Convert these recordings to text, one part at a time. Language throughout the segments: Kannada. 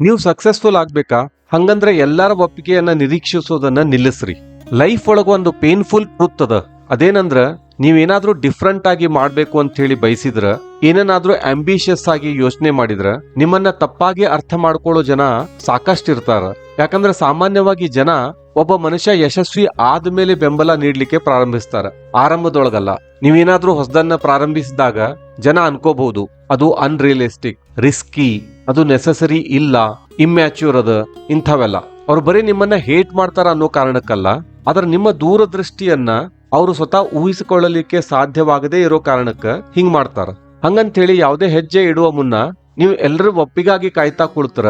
ನೀವು ಸಕ್ಸಸ್ಫುಲ್ ಆಗ್ಬೇಕಾ? ಹಂಗಂದ್ರೆ ಎಲ್ಲರ ಒಪ್ಪಿಗೆಯನ್ನ ನಿರೀಕ್ಷಿಸೋದನ್ನ ನಿಲ್ಲಿಸ್ರಿ. ಲೈಫ್ ಒಳಗ ಒಂದು ಪೇನ್ಫುಲ್ ಟ್ರೂತ್ ಅದ. ಅದೇನಂದ್ರ ನೀವೇನಾದ್ರೂ ಡಿಫ್ರೆಂಟ್ ಆಗಿ ಮಾಡ್ಬೇಕು ಅಂತ ಹೇಳಿ ಬಯಸಿದ್ರ, ಏನೇನಾದ್ರೂ ಆಂಬಿಷಿಯಸ್ ಆಗಿ ಯೋಚನೆ ಮಾಡಿದ್ರ, ನಿಮ್ಮನ್ನ ತಪ್ಪಾಗಿ ಅರ್ಥ ಮಾಡ್ಕೊಳ್ಳೋ ಜನ ಸಾಕಷ್ಟಿರ್ತಾರ. ಯಾಕಂದ್ರೆ ಸಾಮಾನ್ಯವಾಗಿ ಜನ ಒಬ್ಬ ಮನುಷ್ಯ ಯಶಸ್ವಿ ಆದ್ಮೇಲೆ ಬೆಂಬಲ ನೀಡ್ಲಿಕ್ಕೆ ಪ್ರಾರಂಭಿಸ್ತಾರ, ಆರಂಭದೊಳಗಲ್ಲ. ನೀವೇನಾದ್ರೂ ಹೊಸದನ್ನ ಪ್ರಾರಂಭಿಸಿದಾಗ ಜನ ಅನ್ಕೋಬಹುದು ಅದು ಅನ್ರಿಯಲಿಸ್ಟಿಕ್, ರಿಸ್ಕಿ, ಅದು ನೆಸಸರಿ ಇಲ್ಲ, ಇಮ್ಯಾಚ್ಯೂರ್ ಅದ, ಇಂಥವೆಲ್ಲ. ಅವ್ರು ಬರೀ ನಿಮ್ಮನ್ನ ಹೇಟ್ ಮಾಡ್ತಾರ ಅನ್ನೋ ಕಾರಣಕ್ಕಲ್ಲ, ಆದ್ರೆ ನಿಮ್ಮ ದೂರದೃಷ್ಟಿಯನ್ನ ಅವರು ಸ್ವತಃ ಊಹಿಸಿಕೊಳ್ಳಲಿಕ್ಕೆ ಸಾಧ್ಯವಾಗದೇ ಇರೋ ಕಾರಣಕ್ಕ ಹಿಂಗ್ ಮಾಡ್ತಾರ. ಹಂಗಂತೇಳಿ ಯಾವುದೇ ಹೆಜ್ಜೆ ಇಡುವ ಮುನ್ನ ನೀವು ಎಲ್ಲರೂ ಒಪ್ಪಿಗಾಗಿ ಕಾಯ್ತಾ ಕುಳಿತರ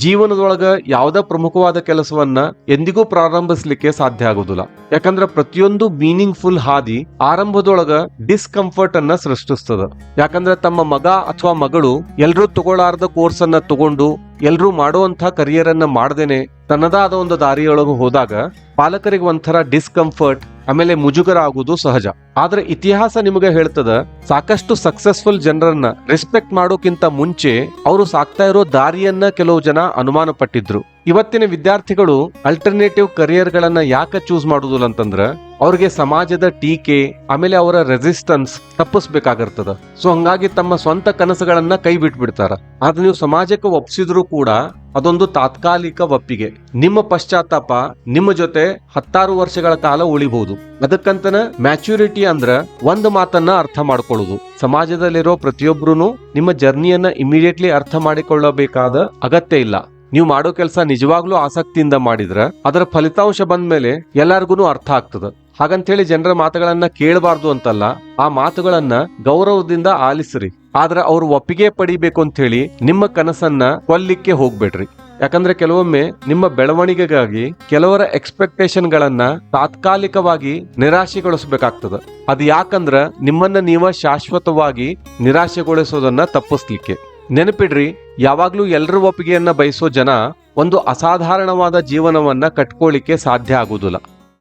ಜೀವನದೊಳಗ ಯಾವ್ದ ಪ್ರಮುಖವಾದ ಕೆಲಸವನ್ನ ಎಂದಿಗೂ ಪ್ರಾರಂಭಿಸ್ಲಿಕ್ಕೆ ಸಾಧ್ಯ ಆಗುದಿಲ್ಲ. ಯಾಕಂದ್ರ ಪ್ರತಿಯೊಂದು ಮೀನಿಂಗ್ಫುಲ್ ಹಾದಿ ಆರಂಭದೊಳಗ ಡಿಸ್ಕಂಫರ್ಟ್ ಅನ್ನ ಸೃಷ್ಟಿಸ್ತದ. ಯಾಕಂದ್ರೆ ತಮ್ಮ ಮಗ ಅಥವಾ ಮಗಳು ಎಲ್ರೂ ತಗೊಳ್ಳಾರ್ದ ಕೋರ್ಸ್ ಅನ್ನ ತಗೊಂಡು ಎಲ್ರೂ ಮಾಡುವಂತ ಕರಿಯರ್ ಅನ್ನ ಮಾಡದೇನೆ ತನ್ನದಾದ ಒಂದು ದಾರಿಯೊಳಗೆ ಹೋದಾಗ ಪಾಲಕರಿಗೆ ಒಂಥರ ಡಿಸ್ಕಂಫರ್ಟ್, ಆಮೇಲೆ ಮುಜುಗರ ಆಗುವುದು ಸಹಜ. ಆದ್ರೆ ಇತಿಹಾಸ ನಿಮಗೆ ಹೇಳ್ತದ, ಸಾಕಷ್ಟು ಸಕ್ಸಸ್ಫುಲ್ ಜನರನ್ನ ರೆಸ್ಪೆಕ್ಟ್ ಮಾಡೋಕ್ಕಿಂತ ಮುಂಚೆ ಅವರು ಸಾಕ್ತಾ ಇರೋ ದಾರಿಯನ್ನ ಕೆಲವು ಜನ ಅನುಮಾನ ಪಟ್ಟಿದ್ರು. ಇವತ್ತಿನ ವಿದ್ಯಾರ್ಥಿಗಳು ಅಲ್ಟರ್ನೇಟಿವ್ ಕರಿಯರ್ ಗಳನ್ನ ಯಾಕೆ ಚೂಸ್ ಮಾಡುದಿಲ್ಲ ಅಂತಂದ್ರ ಅವ್ರಿಗೆ ಸಮಾಜದ ಟೀಕೆ ಆಮೇಲೆ ಅವರ ರೆಸಿಸ್ಟೆನ್ಸ್ ತಪ್ಪಿಸ್ಬೇಕಾಗಿರ್ತದ. ಸೊ ಹಂಗಾಗಿ ತಮ್ಮ ಸ್ವಂತ ಕನಸುಗಳನ್ನ ಕೈ ಬಿಟ್ಬಿಡ್ತಾರ. ಆದ್ರೆ ನೀವು ಸಮಾಜಕ್ಕೆ ಒಪ್ಸಿದ್ರು ಕೂಡ ಅದೊಂದು ತಾತ್ಕಾಲಿಕ ಒಪ್ಪಿಗೆ. ನಿಮ್ಮ ಪಶ್ಚಾತ್ತಾಪ ನಿಮ್ಮ ಜೊತೆ 10 ವರ್ಷಗಳ ಕಾಲ ಉಳಿಬಹುದು. ಅದಕ್ಕಂತನ ಮ್ಯಾಚುರಿಟಿ ಅಂದ್ರ ಒಂದು ಮಾತನ್ನ ಅರ್ಥ ಮಾಡ್ಕೊಳ್ಳೋದು. ಸಮಾಜದಲ್ಲಿರೋ ಪ್ರತಿಯೊಬ್ರು ನಿಮ್ಮ ಜರ್ನಿಯನ್ನ ಇಮಿಡಿಯೇಟ್ಲಿ ಅರ್ಥ ಮಾಡಿಕೊಳ್ಳಬೇಕಾದ ಅಗತ್ಯ ಇಲ್ಲ. ನೀವು ಮಾಡೋ ಕೆಲಸ ನಿಜವಾಗ್ಲೂ ಆಸಕ್ತಿಯಿಂದ ಮಾಡಿದ್ರ ಅದರ ಫಲಿತಾಂಶ ಬಂದ್ಮೇಲೆ ಎಲ್ಲಾರ್ಗು ಅರ್ಥ ಆಗ್ತದ. ಹಾಗಂತೇಳಿ ಜನರ ಮಾತುಗಳನ್ನ ಕೇಳಬಾರ್ದು ಅಂತಲ್ಲ, ಆ ಮಾತುಗಳನ್ನ ಗೌರವದಿಂದ ಆಲಿಸ್ರಿ. ಆದ್ರ ಅವ್ರು ಒಪ್ಪಿಗೆ ಪಡಿಬೇಕು ಅಂತ ಹೇಳಿ ನಿಮ್ಮ ಕನಸನ್ನ ಕೊಲ್ಲಿಕ್ಕೆ ಹೋಗ್ಬೇಡ್ರಿ. ಯಾಕಂದ್ರೆ ಕೆಲವೊಮ್ಮೆ ನಿಮ್ಮ ಬೆಳವಣಿಗೆಗಾಗಿ ಕೆಲವರ ಎಕ್ಸ್ಪೆಕ್ಟೇಷನ್ ಗಳನ್ನ ತಾತ್ಕಾಲಿಕವಾಗಿ ನಿರಾಶೆಗೊಳಿಸಬೇಕಾಗ್ತದ. ಅದು ಯಾಕಂದ್ರ ನಿಮ್ಮನ್ನ ನೀವ ಶಾಶ್ವತವಾಗಿ ನಿರಾಶೆಗೊಳಿಸೋದನ್ನ ತಪ್ಪಿಸ್ಲಿಕ್ಕೆ. ನೆನಪಿಡ್ರಿ, ಯಾವಾಗ್ಲೂ ಎಲ್ಲರ ಒಪ್ಪಿಗೆಯನ್ನ ಬಯಸೋ ಜನ ಒಂದು ಅಸಾಧಾರಣವಾದ ಜೀವನವನ್ನ ಕಟ್ಕೊಳ್ಳಿಕ್ಕೆ ಸಾಧ್ಯ ಆಗುದಿಲ್ಲ.